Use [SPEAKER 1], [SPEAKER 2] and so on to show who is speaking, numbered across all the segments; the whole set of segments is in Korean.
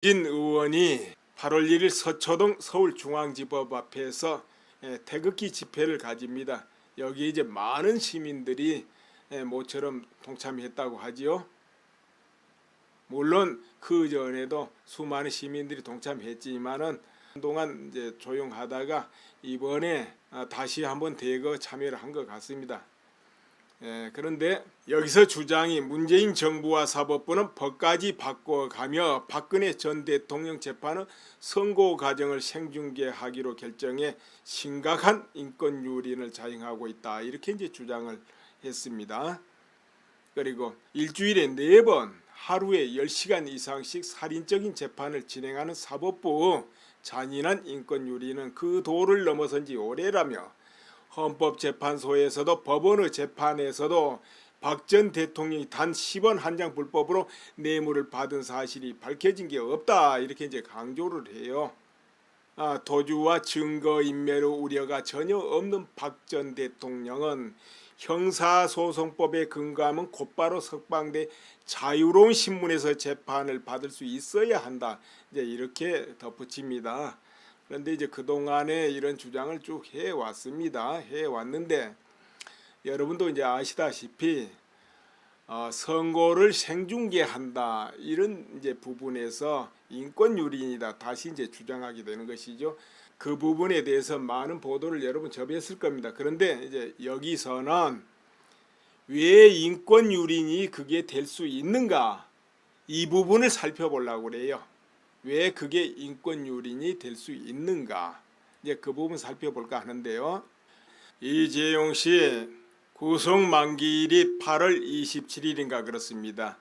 [SPEAKER 1] 진 의원이 8월 1일 서초동 서울중앙지법 앞에서 태극기 집회를 가집니다. 여기 이제 많은 시민들이 모처럼 동참했다고 하지요. 물론 그 전에도 수많은 시민들이 동참했지만은 한동안 이제 조용하다가 이번에 다시 한번 대거 참여를 한 것 같습니다. 그런데 여기서 주장이 문재인 정부와 사법부는 법까지 바꿔가며 박근혜 전 대통령 재판의 선고 과정을 생중계하기로 결정해 심각한 인권 유린을 자행하고 있다. 이렇게 이제 주장을 했습니다. 그리고 일주일에 4번 하루에 10시간 이상씩 살인적인 재판을 진행하는 사법부 잔인한 인권 유린은 그 도를 넘어선 지 오래라며 헌법재판소에서도 법원의 재판에서도 박 전 대통령이 단 10원 한 장 불법으로 뇌물을 받은 사실이 밝혀진 게 없다. 이렇게 이제 강조를 해요. 도주와 증거인멸의 우려가 전혀 없는 박 전 대통령은 형사소송법에 근거하면 곧바로 석방돼 자유로운 신문에서 재판을 받을 수 있어야 한다. 이제 이렇게 덧붙입니다. 그런데 이제 그동안에 이런 주장을 쭉 해왔습니다. 해왔는데 여러분도 이제 아시다시피 선고를 생중계한다 이런 이제 부분에서 인권 유린이다 다시 이제 주장하게 되는 것이죠. 그 부분에 대해서 많은 보도를 여러분 접했을 겁니다. 그런데 이제 여기서는 왜 인권 유린이 그게 될 수 있는가 이 부분을 살펴보려고 그래요. 왜 그게 인권 유린이 될 수 있는가 이제 그 부분 살펴볼까 하는데요. 이재용 씨 구속 만기일이 8월 27일인가 그렇습니다.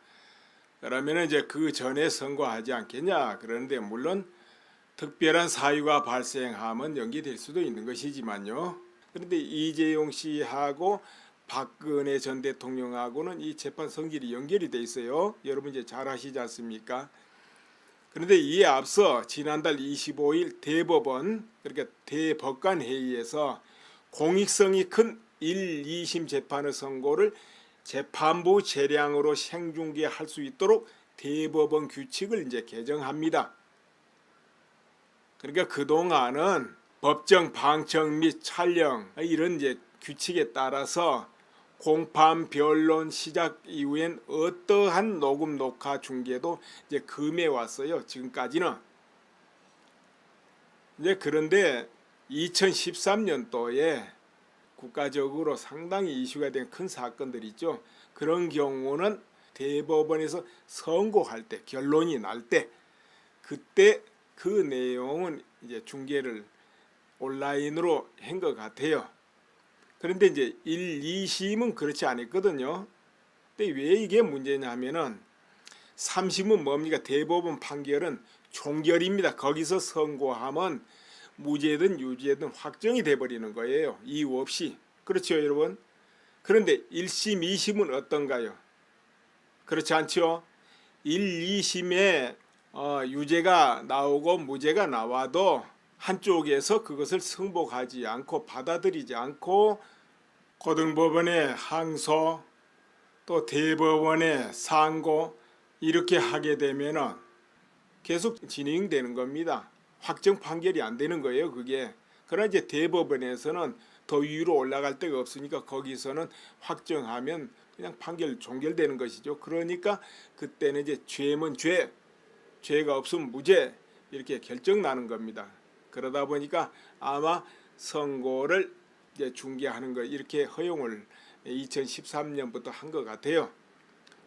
[SPEAKER 1] 그러면 이제 그 전에 선고하지 않겠냐. 그런데 물론 특별한 사유가 발생하면 연기될 수도 있는 것이지만요. 그런데 이재용 씨하고 박근혜 전 대통령하고는 이 재판 성질이 연결이 돼 있어요. 여러분 이제 잘 아시지 않습니까? 그런데 이에 앞서 지난달 25일 대법원 그러니까 대법관 회의에서 공익성이 큰 1, 2심 재판의 선고를 재판부 재량으로 생중계할 수 있도록 대법원 규칙을 이제 개정합니다. 그러니까 그동안은 법정 방청 및 촬영 이런 이제 규칙에 따라서 공판 변론 시작 이후엔 어떠한 녹음 녹화 중계도 이제 금해 왔어요. 지금까지는. 이제 그런데 2013년도에 국가적으로 상당히 이슈가 된 큰 사건들 있죠. 그런 경우는 대법원에서 선고할 때 결론이 날 때 그때 그 내용은 이제 중계를 온라인으로 한 것 같아요. 그런데 이제 1, 2심은 그렇지 않았거든요. 근데 왜 이게 문제냐면은 3심은 뭡니까? 대법원 판결은 종결입니다. 거기서 선고하면 무죄든 유죄든 확정이 돼버리는 거예요. 이유 없이. 그렇죠 여러분? 그런데 1심, 2심은 어떤가요? 그렇지 않죠? 1, 2심에 유죄가 나오고 무죄가 나와도 한쪽에서 그것을 승복하지 않고 받아들이지 않고 고등법원의 항소 또 대법원의 상고 이렇게 하게 되면은 계속 진행되는 겁니다. 확정 판결이 안 되는 거예요 그게. 그러나 이제 대법원에서는 더 위로 올라갈 데가 없으니까 거기서는 확정하면 그냥 판결 종결되는 것이죠. 그러니까 그때는 이제 죄면 죄, 죄가 없으면 무죄 이렇게 결정 나는 겁니다. 그러다 보니까 아마 선고를 이제 중계하는 거 이렇게 허용을 2013년부터 한 것 같아요.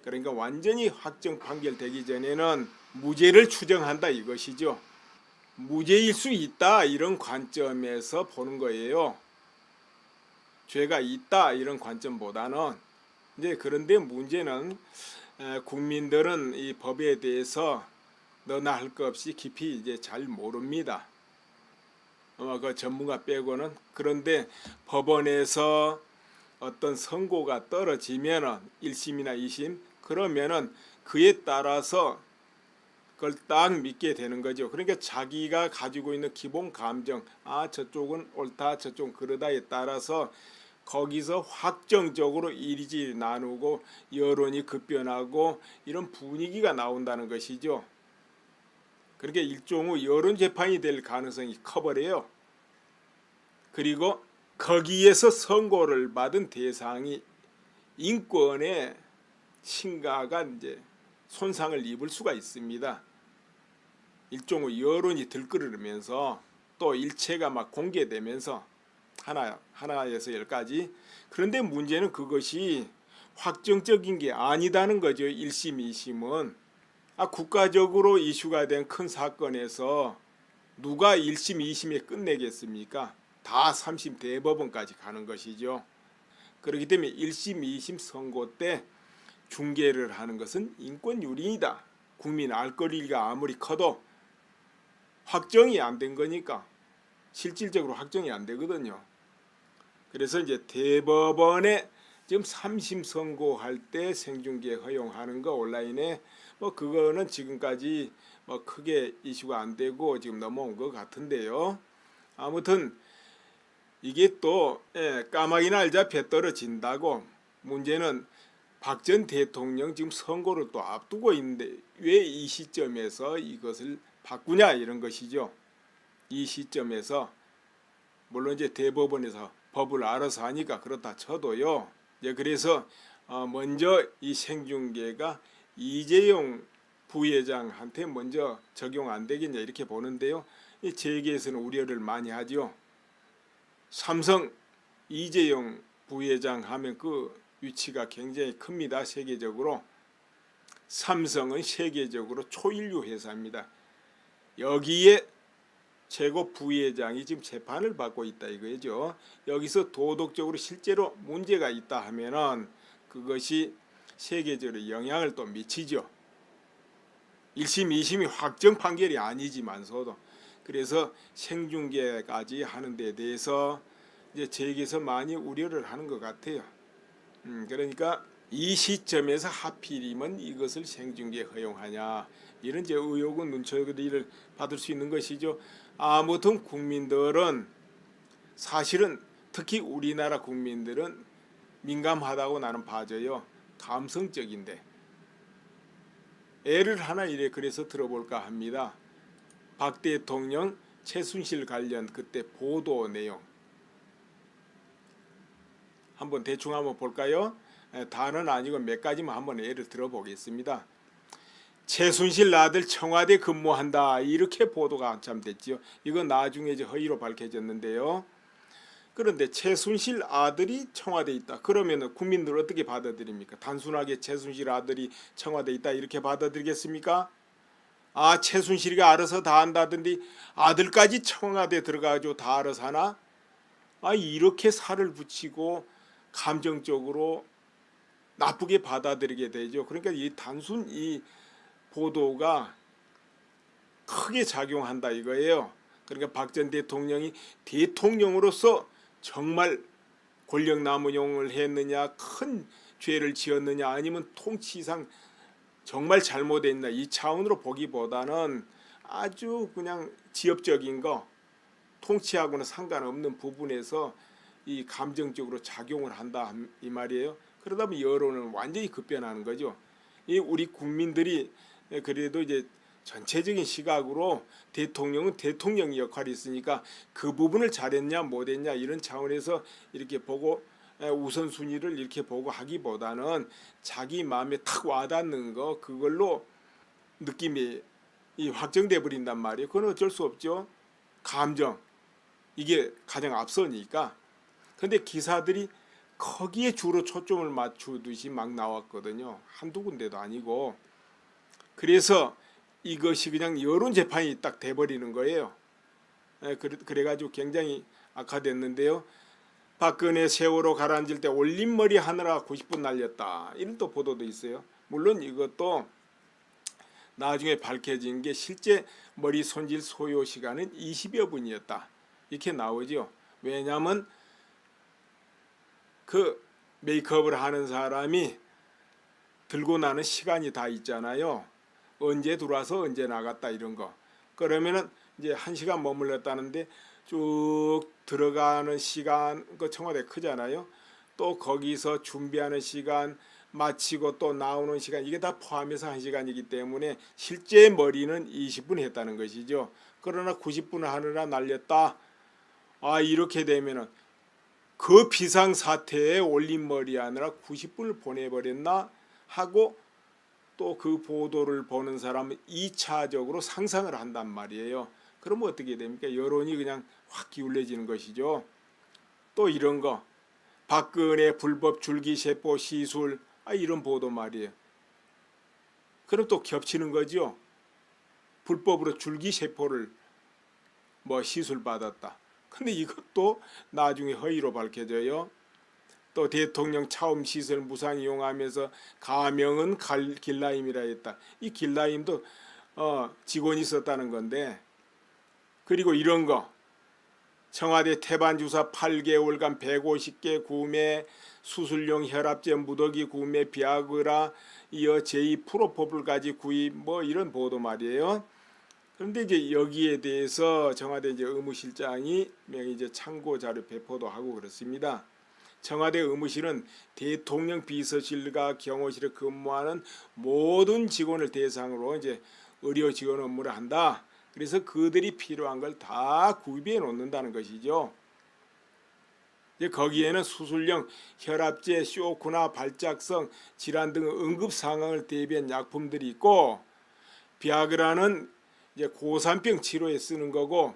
[SPEAKER 1] 그러니까 완전히 확정 판결되기 전에는 무죄를 추정한다 이것이죠. 무죄일 수 있다 이런 관점에서 보는 거예요. 죄가 있다 이런 관점보다는 이제 그런데 문제는 국민들은 이 법에 대해서 너나 할 것 없이 깊이 이제 잘 모릅니다. 그 전문가 빼고는. 그런데 법원에서 어떤 선고가 떨어지면은 1심이나 2심 그러면은 그에 따라서 그걸 딱 믿게 되는 거죠. 그러니까 자기가 가지고 있는 기본 감정, 저쪽은 옳다, 저쪽은 그러다에 따라서 거기서 확정적으로 이리저리 나누고 여론이 급변하고 이런 분위기가 나온다는 것이죠. 그렇게 일종의 여론 재판이 될 가능성이 커버려요. 그리고 거기에서 선고를 받은 대상이 인권에 심각한 이제 손상을 입을 수가 있습니다. 일종의 여론이 들끓으면서 또 일체가 막 공개되면서 하나에서 열까지. 그런데 문제는 그것이 확정적인 게 아니다는 거죠. 1심, 2심은. 국가적으로 이슈가 된 큰 사건에서 누가 1심, 2심에 끝내겠습니까? 다 3심 대법원까지 가는 것이죠. 그렇기 때문에 1심, 2심 선고 때 중개를 하는 것은 인권유린이다. 국민 알 거리가 아무리 커도 확정이 안 된 거니까 실질적으로 확정이 안 되거든요. 그래서 이제 대법원에 지금 3심 선고할 때 생중계 허용하는 거 온라인에 그거는 지금까지 크게 이슈가 안 되고 지금 넘어온 것 같은데요. 아무튼 이게 또 까마귀 날자 배 떨어진다고. 문제는 박 전 대통령 지금 선거를 또 앞두고 있는데 왜 이 시점에서 이것을 바꾸냐 이런 것이죠. 이 시점에서 물론 이제 대법원에서 법을 알아서 하니까 그렇다 쳐도요. 그래서 먼저 이 생중계가 이재용 부회장한테 먼저 적용 안 되겠냐 이렇게 보는데요. 재계에서는 우려를 많이 하죠. 삼성 이재용 부회장 하면 그 위치가 굉장히 큽니다. 세계적으로. 삼성은 세계적으로 초일류 회사입니다. 여기에 최고 부회장이 지금 재판을 받고 있다 이거죠. 여기서 도덕적으로 실제로 문제가 있다 하면은 그것이 세계적으로 영향을 또 미치죠. 1심, 2심이 확정 판결이 아니지만서도. 그래서 생중계까지 하는 데 대해서 이제 재계에서 많이 우려를 하는 것 같아요. 그러니까 이 시점에서 하필이면 이것을 생중계 허용하냐 이런 이제 의혹은 눈초리를 받을 수 있는 것이죠. 아무튼 국민들은 사실은 특히 우리나라 국민들은 민감하다고 나는 봐져요. 감성적인데 예를 하나 이래 그래서 들어볼까 합니다. 박 대통령 최순실 관련 그때 보도 내용 한번 대충 한번 볼까요? 다는 아니고 몇 가지만 한번 예를 들어보겠습니다. 최순실 아들 청와대 근무한다 이렇게 보도가 한참 됐죠. 이건 나중에 이제 허위로 밝혀졌는데요. 그런데 최순실 아들이 청와대에 있다. 그러면 국민들 어떻게 받아들입니까? 단순하게 최순실 아들이 청와대에 있다 이렇게 받아들이겠습니까? 최순실이가 알아서 다 한다던데 아들까지 청와대 들어가가지고 다 알아서 하나? 이렇게 살을 붙이고 감정적으로 나쁘게 받아들이게 되죠. 그러니까 이 단순 이 보도가 크게 작용한다 이거예요. 그러니까 박 전 대통령이 대통령으로서 정말 권력 남용을 했느냐, 큰 죄를 지었느냐, 아니면 통치상 정말 잘못했나 이 차원으로 보기보다는 아주 그냥 지엽적인 거, 통치하고는 상관없는 부분에서 이 감정적으로 작용을 한다 이 말이에요. 그러다 보면 여론은 완전히 급변하는 거죠. 이 우리 국민들이 그래도 이제 전체적인 시각으로 대통령은 대통령의 역할이 있으니까 그 부분을 잘했냐 못했냐 이런 차원에서 이렇게 보고 우선순위를 이렇게 보고 하기보다는 자기 마음에 탁 와닿는 거 그걸로 느낌이 확정돼 버린단 말이에요. 그건 어쩔 수 없죠. 감정 이게 가장 앞서니까. 근데 기사들이 거기에 주로 초점을 맞추듯이 막 나왔거든요. 한두 군데도 아니고. 그래서 이것이 그냥 여론 재판이 딱 돼버리는 거예요. 그래가지고 굉장히 악화됐는데요. 박근혜 세월호 가라앉을 때 올림머리 하느라 90분 날렸다. 이런 또 보도도 있어요. 물론 이것도 나중에 밝혀진 게 실제 머리 손질 소요 시간은 20여 분이었다. 이렇게 나오죠. 왜냐하면 그 메이크업을 하는 사람이 들고 나는 시간이 다 있잖아요. 언제 들어와서 언제 나갔다 이런 거. 그러면은 이제 1시간 머물렀다는데 쭉 들어가는 시간 그 청와대 크잖아요. 또 거기서 준비하는 시간 마치고 또 나오는 시간 이게 다 포함해서 1시간이기 때문에 실제 머리는 20분 했다는 것이죠. 그러나 90분 하느라 날렸다. 이렇게 되면은 그 비상사태에 올린 머리 하느라 90분을 보내버렸나 하고 또 그 보도를 보는 사람은 2차적으로 상상을 한단 말이에요. 그러면 어떻게 됩니까? 여론이 그냥 확 기울어지는 것이죠. 또 이런 거 박근혜 불법 줄기세포 시술 이런 보도 말이에요. 그럼 또 겹치는 거죠. 불법으로 줄기세포를 시술 받았다. 근데 이것도 나중에 허위로 밝혀져요. 또 대통령 차움 시설 무상 이용하면서 가명은 길라임이라 했다. 이 길라임도 직원이 있었다는 건데, 그리고 이런 거 청와대 태반 주사 8개월간 150개 구매, 수술용 혈압제 무더기 구매, 비아그라 이어 제2 프로포폴까지 구입 이런 보도 말이에요. 그런데 이제 여기에 대해서 청와대 이제 의무실장이 이제 참고 자료 배포도 하고 그렇습니다. 청와대 의무실은 대통령 비서실과 경호실에 근무하는 모든 직원을 대상으로 이제 의료 지원 업무를 한다. 그래서 그들이 필요한 걸 다 구비해 놓는다는 것이죠. 이제 거기에는 수술용 혈압제, 쇼크나 발작성 질환 등 응급 상황을 대비한 약품들이 있고, 비아그라는 이제 고산병 치료에 쓰는 거고,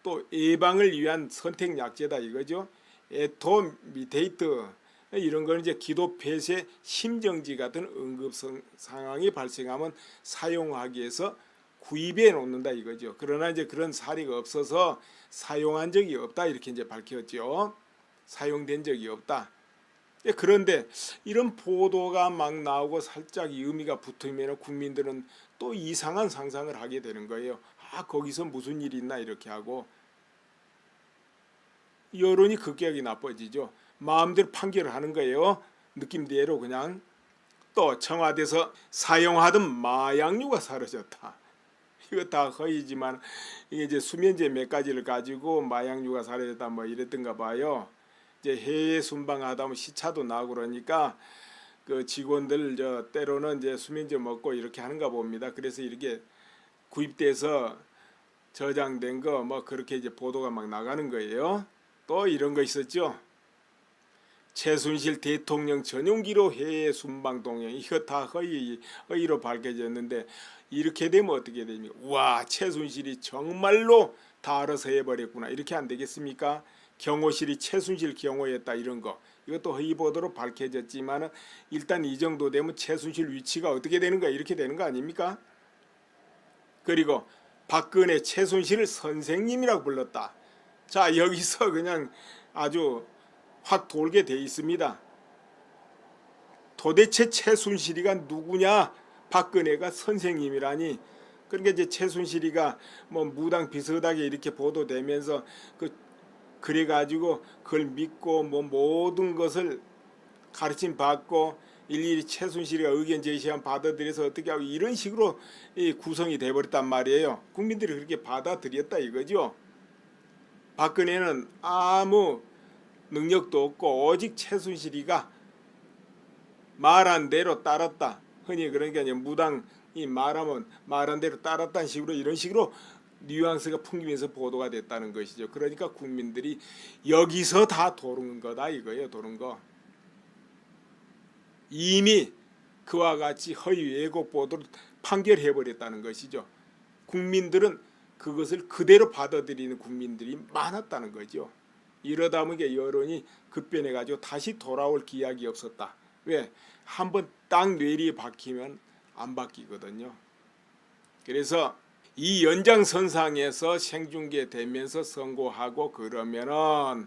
[SPEAKER 1] 또 예방을 위한 선택 약제다 이거죠. 에토미데이트 이런 거는 이제 기도 폐쇄, 심정지 같은 응급 상황이 발생하면 사용하기 위해서 구입해 놓는다 이거죠. 그러나 이제 그런 사례가 없어서 사용한 적이 없다 이렇게 이제 밝혔죠. 사용된 적이 없다. 그런데 이런 보도가 막 나오고 살짝 의미가 붙으면 국민들은 또 이상한 상상을 하게 되는 거예요. 거기서 무슨 일이 있나 이렇게 하고 여론이 급격히 나빠지죠. 마음대로 판결을 하는 거예요. 느낌대로 그냥. 또 청와대에서 사용하던 마약류가 사라졌다. 이거 다 허위지만 이게 이제 수면제 몇 가지를 가지고 마약류가 사라졌다 이랬던가 봐요. 이제 해외 순방하다 보면 시차도 나고 그러니까 그 직원들 때로는 이제 수면제 먹고 이렇게 하는가 봅니다. 그래서 이렇게 구입돼서 저장된 거 그렇게 이제 보도가 막 나가는 거예요. 또 이런 거 있었죠. 최순실 대통령 전용기로 해외 순방 동행 이거 다 허위로 밝혀졌는데 이렇게 되면 어떻게 됩니까? 와, 최순실이 정말로 다 알아서 해버렸구나 이렇게 안 되겠습니까? 경호실이 최순실 경호했다 이런 거 이것도 허위 보도로 밝혀졌지만 일단 이 정도 되면 최순실 위치가 어떻게 되는 거야 이렇게 되는 거 아닙니까? 그리고 박근혜 최순실을 선생님이라고 불렀다. 자, 여기서 그냥 아주 확 돌게 돼 있습니다. 도대체 최순실이가 누구냐? 박근혜가 선생님이라니. 그러니까 이제 최순실이가 무당 비슷하게 이렇게 보도되면서 그래가지고 그걸 믿고 모든 것을 가르침 받고 일일이 최순실이가 의견 제시하면 받아들여서 어떻게 하고 이런 식으로 구성이 돼버렸단 말이에요. 국민들이 그렇게 받아들였다 이거죠. 박근혜는 아무 능력도 없고 오직 최순실이가 말한 대로 따랐다. 흔히 그러니까 무당이 말하면 말한 대로 따랐다는 식으로 이런 식으로 뉘앙스가 풍기면서 보도가 됐다는 것이죠. 그러니까 국민들이 여기서 다 도는 거다 이거예요. 도는 거. 이미 그와 같이 허위 왜곡 보도를 판결해버렸다는 것이죠. 국민들은 그것을 그대로 받아들이는 국민들이 많았다는 거죠. 이러다 보니까 여론이 급변해가지고 다시 돌아올 기약이 없었다. 왜? 한번 딱 뇌리에 박히면 안 바뀌거든요. 그래서 이 연장선상에서 생중계되면서 선고하고 그러면은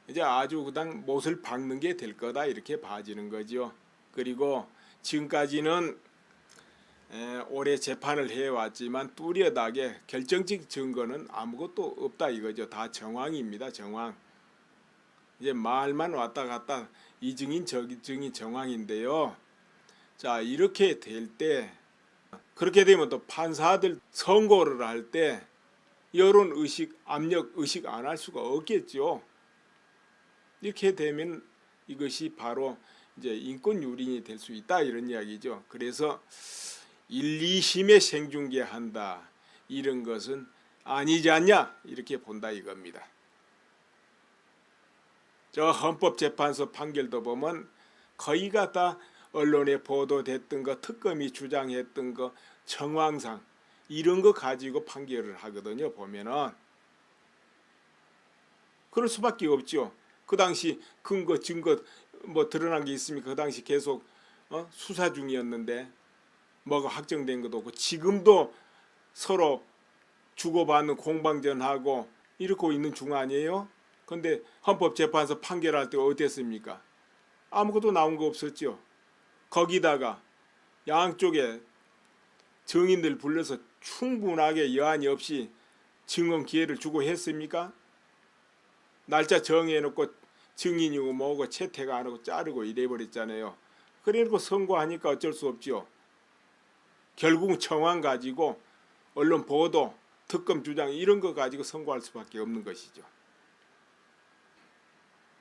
[SPEAKER 1] 이제 아주 그냥 못을 박는 게 될 거다 이렇게 봐지는 거죠. 그리고 지금까지는 올해 재판을 해왔지만 뚜렷하게 결정적 증거는 아무것도 없다 이거죠. 다 정황입니다. 정황. 이제 말만 왔다 갔다 이 증인 저 증인 정황인데요. 자, 이렇게 될 때 그렇게 되면 또 판사들 선고를 할 때 여론 의식, 압력 의식 안 할 수가 없겠죠. 이렇게 되면 이것이 바로 이제 인권 유린이 될 수 있다 이런 이야기죠. 그래서 1, 2심에 생중계한다 이런 것은 아니지 않냐 이렇게 본다 이겁니다. 저 헌법재판소 판결도 보면 거의가 다 언론에 보도됐던 거, 특검이 주장했던 거, 정황상 이런 거 가지고 판결을 하거든요. 보면은 그럴 수밖에 없죠. 그 당시 근거, 증거 뭐 드러난 게 있습니까? 그 당시 계속 수사 중이었는데 뭐가 확정된 것도 없고 지금도 서로 주고받는 공방전하고 이러고 있는 중 아니에요? 근데 헌법재판소 판결할 때 어땠습니까? 아무것도 나온 거 없었죠. 거기다가 양쪽에 증인들 불러서 충분하게 여한이 없이 증언 기회를 주고 했습니까? 날짜 정해놓고 증인이고 뭐고 채택 안 하고 자르고 이래버렸잖아요. 그래놓고 선고하니까 어쩔 수 없죠. 결국은 정황 가지고 언론 보도, 특검 주장 이런 거 가지고 선고할 수밖에 없는 것이죠.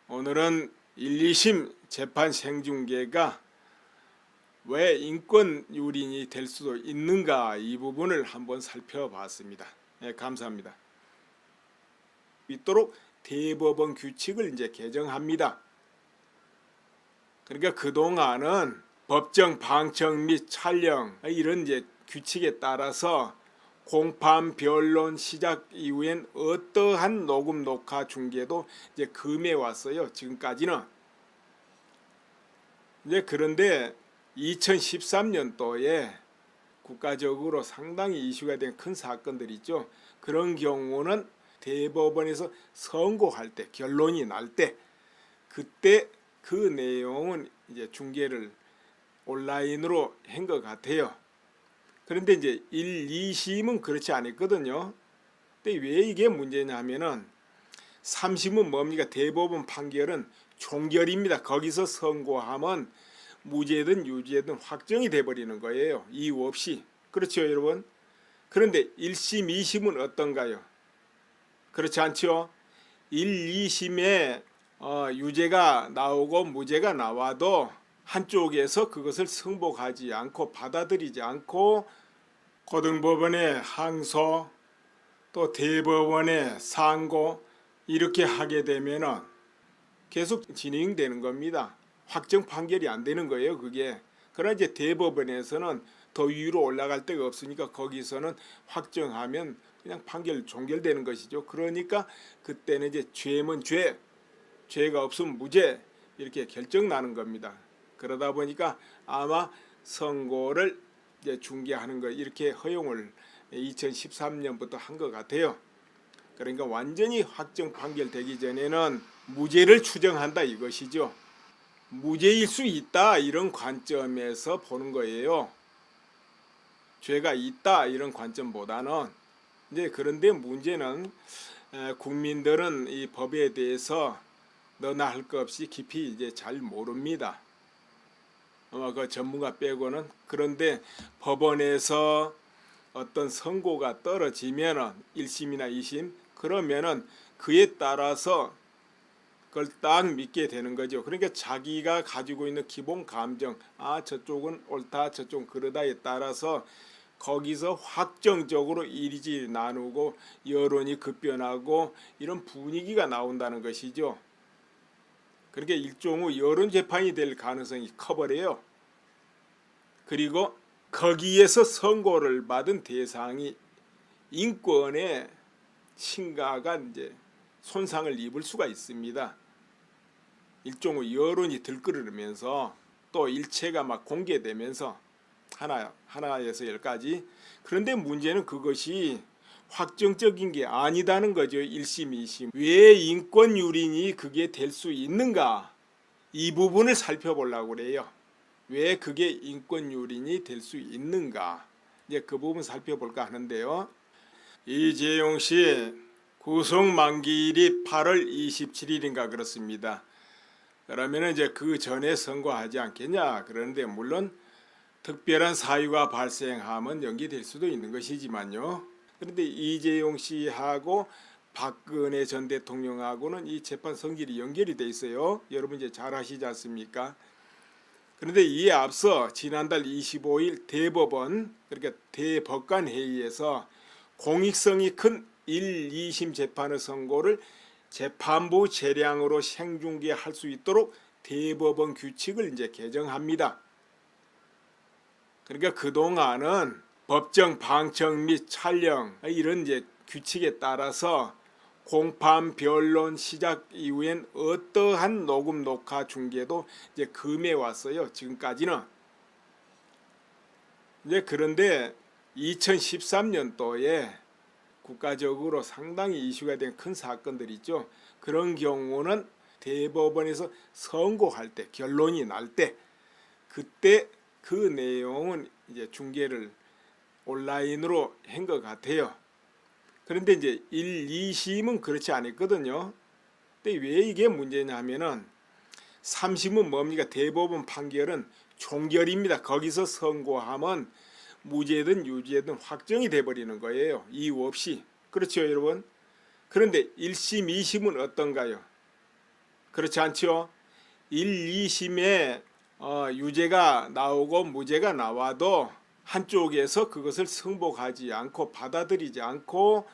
[SPEAKER 1] 오늘은 1, 2심 재판 생중계가 왜 인권 유린이 될 수도 있는가 이 부분을 한번 살펴봤습니다. 네, 감사합니다. 있도록 대법원 규칙을 이제 개정합니다. 그러니까 그동안은 법정 방청 및 촬영 이런 이제 규칙에 따라서 공판 변론 시작 이후엔 어떠한 녹음 녹화 중계도 이제 금해 왔어요. 지금까지는. 이제 그런데 2013년도에 국가적으로 상당히 이슈가 된 큰 사건들 있죠. 그런 경우는 대법원에서 선고할 때, 결론이 날 때, 그때 그 내용은 이제 중계를 온라인으로 한 것 같아요. 그런데 이제 1, 2심은 그렇지 않았거든요. 근데 왜 이게 문제냐면은 3심은 뭡니까? 대법원 판결은 종결입니다. 거기서 선고하면 무죄든 유죄든 확정이 돼버리는 거예요. 이유 없이. 그렇죠, 여러분? 그런데 1심, 2심은 어떤가요? 그렇지 않죠? 1, 2심에 유죄가 나오고 무죄가 나와도 한쪽에서 그것을 승복하지 않고 받아들이지 않고 고등법원의 항소 또 대법원의 상고 이렇게 하게 되면은 계속 진행되는 겁니다. 확정 판결이 안 되는 거예요, 그게. 그러나 이제 대법원에서는 더 위로 올라갈 데가 없으니까 거기서는 확정하면 그냥 판결 종결되는 것이죠. 그러니까 그때는 이제 죄면 죄, 죄가 없으면 무죄 이렇게 결정 나는 겁니다. 그러다 보니까 아마 선고를 이제 중개하는 거 이렇게 허용을 2013년부터 한 것 같아요. 그러니까 완전히 확정 판결되기 전에는 무죄를 추정한다 이것이죠. 무죄일 수 있다 이런 관점에서 보는 거예요. 죄가 있다 이런 관점보다는 이제 그런데 문제는 국민들은 이 법에 대해서 너나 할 것 없이 깊이 이제 잘 모릅니다. 아마 그 전문가 빼고는. 그런데 법원에서 어떤 선고가 떨어지면은 1심이나 2심 그러면은 그에 따라서 그걸 딱 믿게 되는 거죠. 그러니까 자기가 가지고 있는 기본 감정, 아 저쪽은 옳다, 저쪽은 그러다에 따라서 거기서 확정적으로 이리저리 나누고 여론이 급변하고 이런 분위기가 나온다는 것이죠. 그러니까 일종의 여론 재판이 될 가능성이 커버려요. 그리고 거기에서 선고를 받은 대상이 인권에 심각한 이제 손상을 입을 수가 있습니다. 일종의 여론이 들끓으면서 또 일체가 막 공개되면서 하나에서 10가지. 그런데 문제는 그것이 확정적인 게 아니다는 거죠. 1심, 2심. 왜 인권 유린이 그게 될 수 있는가? 이 부분을 살펴보려고 그래요. 왜 그게 인권 유린이 될 수 있는가? 이제 그 부분 살펴볼까 하는데요. 이재용 씨 구속 만기일이 8월 27일인가 그렇습니다. 그러면 이제 그 전에 선고하지 않겠냐? 그런데 물론 특별한 사유가 발생하면 연기될 수도 있는 것이지만요. 그런데 이재용 씨하고 박근혜 전 대통령하고는 이 재판 성질이 연결이 돼 있어요. 여러분 이제 잘 아시지 않습니까? 그런데 이에 앞서 지난달 25일 대법원, 그러니까 대법관 회의에서 공익성이 큰 1, 2심 재판의 선고를 재판부 재량으로 생중계할 수 있도록 대법원 규칙을 이제 개정합니다. 그러니까 그동안은 법정 방청 및 촬영 이런 이제 규칙에 따라서 공판 변론 시작 이후엔 어떠한 녹음 녹화 중계도 이제 금해 왔어요. 지금까지는. 이제 그런데 2013년도에 국가적으로 상당히 이슈가 된 큰 사건들 있죠. 그런 경우는 대법원에서 선고할 때, 결론이 날 때, 그때 그 내용은 이제 중계를 온라인으로 한 것 같아요. 그런데 이제 1, 2심은 그렇지 않았거든요. 근데 왜 이게 문제냐면은 3심은 뭡니까? 대법원 판결은 종결입니다. 거기서 선고하면 무죄든 유죄든 확정이 돼버리는 거예요. 이유 없이. 그렇죠, 여러분? 그런데 1심, 2심은 어떤가요? 그렇지 않죠? 1, 2심에 유죄가 나오고 무죄가 나와도 한쪽에서 그것을 승복하지 않고 받아들이지 않고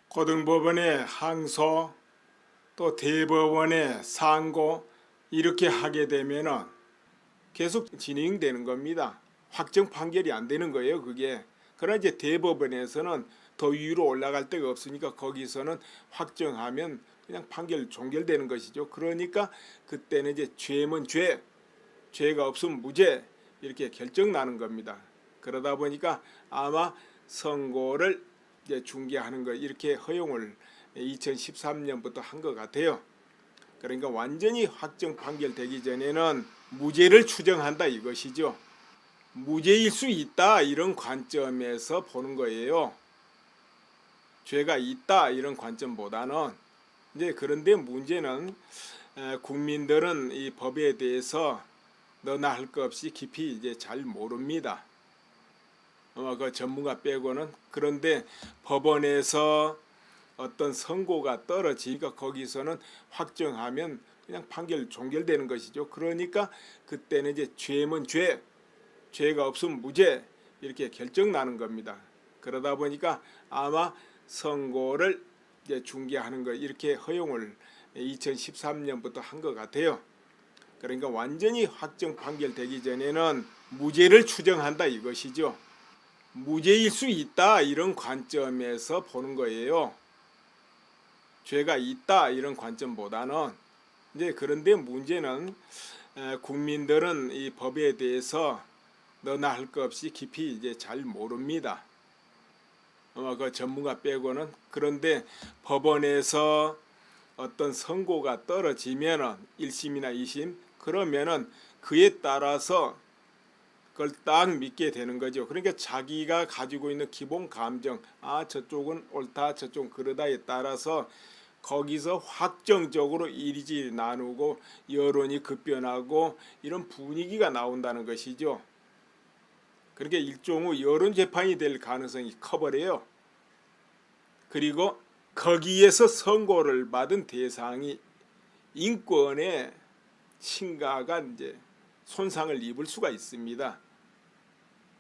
[SPEAKER 1] 고등법원의 항소 또 대법원의 상고 이렇게 하게 되면은 계속 진행되는 겁니다. 확정 판결이 안 되는 거예요, 그게. 그러나 이제 대법원에서는 더 위로 올라갈 데가 없으니까 거기서는 확정하면 그냥 판결 종결되는 것이죠. 그러니까 그때는 이제 죄면 죄, 죄가 없으면 무죄 이렇게 결정 나는 겁니다. 그러다 보니까 아마 선고를 이제 중개하는 거 이렇게 허용을 2013년부터 한 것 같아요. 그러니까 완전히 확정 판결되기 전에는 무죄를 추정한다 이것이죠. 무죄일 수 있다 이런 관점에서 보는 거예요. 죄가 있다 이런 관점보다는. 이제 그런데 문제는 국민들은 이 법에 대해서 너나 할 것 없이 깊이 이제 잘 모릅니다. 그 전문가 빼고는. 그런데 법원에서 어떤 선고가 떨어지니까 거기서는 확정하면 그냥 판결 종결되는 것이죠. 그러니까 그때는 이제 죄면 죄, 죄가 없으면 무죄 이렇게 결정 나는 겁니다. 그러다 보니까 아마 선고를 이제 중개하는 거 이렇게 허용을 2013년부터 한 것 같아요. 그러니까 완전히 확정 판결되기 전에는 무죄를 추정한다 이것이죠. 무죄일 수 있다 이런 관점에서 보는 거예요. 죄가 있다 이런 관점보다는. 이제 그런데 문제는 국민들은 이 법에 대해서 너나 할 것 없이 깊이 이제 잘 모릅니다. 그 전문가 빼고는. 그런데 법원에서 어떤 선고가 떨어지면은 1심이나 2심 그러면은 그에 따라서 그걸 딱 믿게 되는 거죠. 그러니까 자기가 가지고 있는 기본 감정, 저쪽은 옳다, 저쪽은 그러다에 따라서 거기서 확정적으로 이리저리 나누고 여론이 급변하고 이런 분위기가 나온다는 것이죠. 그러니까 일종의 여론 재판이 될 가능성이 커버려요. 그리고 거기에서 선고를 받은 대상이 인권에 심각한 이제 손상을 입을 수가 있습니다.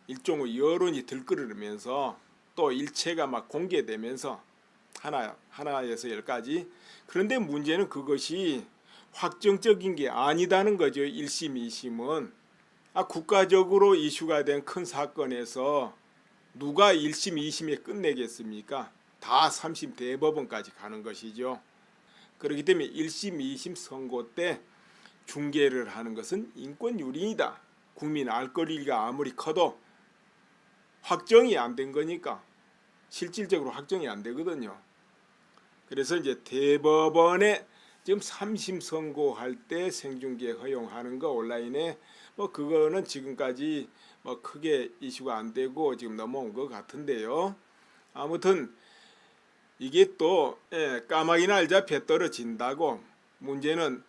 [SPEAKER 1] 일종의 여론이 들끓으면서 또 일체가 막 공개되면서 하나에서 10가지. 그런데 문제는 그것이 확정적인 게 아니다는 거죠. 1심, 2심은. 국가적으로 이슈가 된 큰 사건에서 누가 1심, 2심에 끝내겠습니까? 다 3심 대법원까지 가는 것이죠. 그렇기 때문에 1심, 2심 선고 때 중개를 하는 것은 인권유린이다. 국민 알 권리가 아무리 커도 확정이 안 된 거니까 실질적으로 확정이 안 되거든요. 그래서 이제 대법원에 지금 3심 선고할 때 생중계 허용하는 거 온라인에 그거는 지금까지 크게 이슈가 안 되고 지금 넘어온 것 같은데요. 아무튼 이게 또 까마귀 날자 배 떨어진다고. 문제는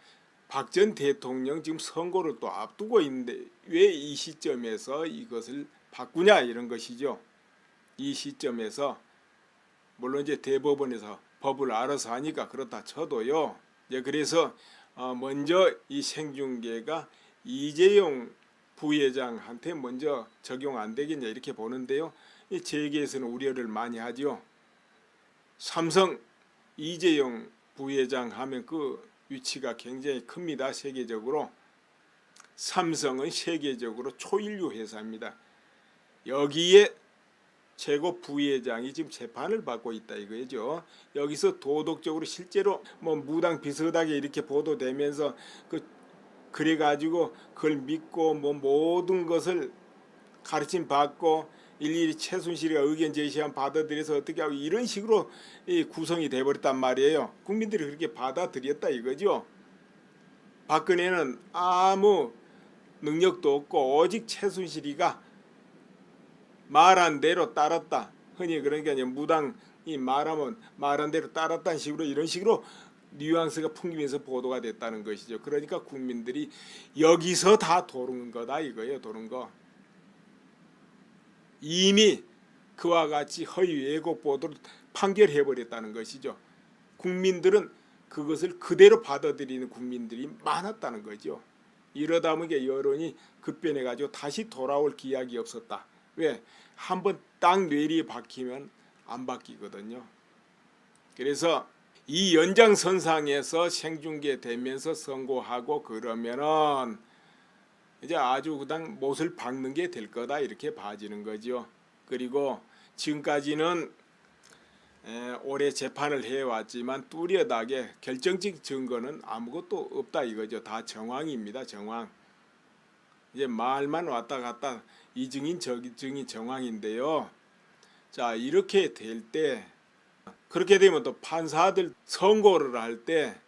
[SPEAKER 1] 박 전 대통령 지금 선거를 또 앞두고 있는데 왜 이 시점에서 이것을 바꾸냐 이런 것이죠. 이 시점에서 물론 이제 대법원에서 법을 알아서 하니까 그렇다 쳐도요. 그래서 먼저 이 생중계가 이재용 부회장한테 먼저 적용 안 되겠냐 이렇게 보는데요. 이 재계에서는 우려를 많이 하죠. 삼성 이재용 부회장 하면 그 위치가 굉장히 큽니다. 세계적으로. 삼성은 세계적으로 초일류 회사입니다. 여기에 최고 부회장이 지금 재판을 받고 있다 이거죠. 여기서 도덕적으로 실제로 뭐 무당 비슷하게 이렇게 보도되면서 그래가지고 그걸 믿고 뭐 모든 것을 가르침 받고 일일이 최순실이가 의견 제시하면 받아들여서 어떻게 하고 이런 식으로 구성이 돼버렸단 말이에요. 국민들이 그렇게 받아들였다 이거죠. 박근혜는 아무 능력도 없고 오직 최순실이가 말한 대로 따랐다. 흔히 그러니까 무당이 말하면 말한 대로 따랐다는 식으로 이런 식으로 뉘앙스가 풍기면서 보도가 됐다는 것이죠. 그러니까 국민들이 여기서 다 도는 거다 이거예요. 도는 거. 이미 그와 같이 허위 왜곡 보도를 판결해버렸다는 것이죠. 국민들은 그것을 그대로 받아들이는 국민들이 많았다는 거죠. 이러다 보니까 여론이 급변해가지고 다시 돌아올 기약이 없었다. 왜? 한번 딱 뇌리 박히면 안 바뀌거든요. 그래서 이 연장선상에서 생중계되면서 선고하고 그러면은 이제 아주 그냥 못을 박는 게 될 거다 이렇게 봐지는 거죠. 그리고 지금까지는 올해 재판을 해왔지만 뚜렷하게 결정적 증거는 아무것도 없다 이거죠. 다 정황입니다. 정황. 이제 말만 왔다 갔다 이 증인 저 증인 정황인데요. 자 이렇게 될 때 그렇게 되면 또 판사들 선고를 할 때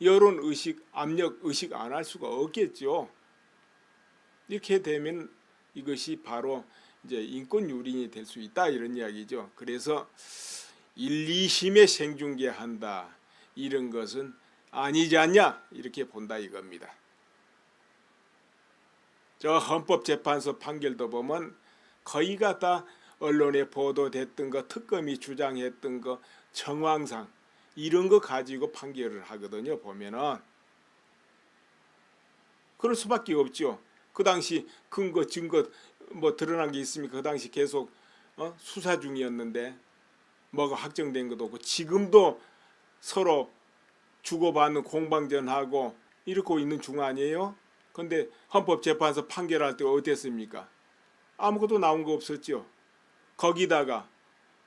[SPEAKER 1] 여론 의식, 압력 의식 안 할 수가 없겠죠. 이렇게 되면 이것이 바로 이제 인권 유린이 될 수 있다 이런 이야기죠. 그래서 1, 2심에 생중계한다 이런 것은 아니지 않냐 이렇게 본다 이겁니다. 저 헌법재판소 판결도 보면 거의가 다 언론에 보도됐던 거, 특검이 주장했던 거, 정황상 이런 거 가지고 판결을 하거든요. 보면은 그럴 수밖에 없죠. 그 당시 근거, 증거 뭐 드러난 게 있습니까? 그 당시 계속 수사 중이었는데 뭐가 확정된 것도 없고 지금도 서로 주고받는 공방전하고 이러고 있는 중 아니에요? 근데 헌법재판소 판결할 때 어땠습니까? 아무것도 나온 거 없었죠. 거기다가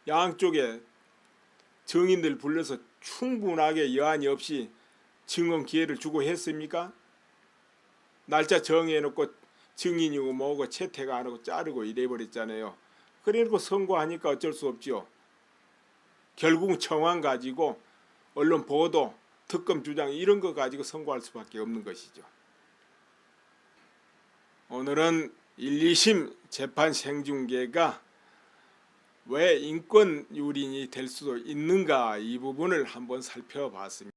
[SPEAKER 1] 양쪽에 증인들 불러서 충분하게 여한이 없이 증언 기회를 주고 했습니까? 날짜 정해놓고 증인이고 뭐고 채택 안 하고 자르고 이래버렸잖아요. 그래놓고 선고하니까 어쩔 수 없죠. 결국은 정황 가지고 언론 보도, 특검 주장 이런 거 가지고 선고할 수밖에 없는 것이죠. 오늘은 1, 2심 재판 생중계가 왜 인권 유린이 될 수도 있는가 이 부분을 한번 살펴봤습니다.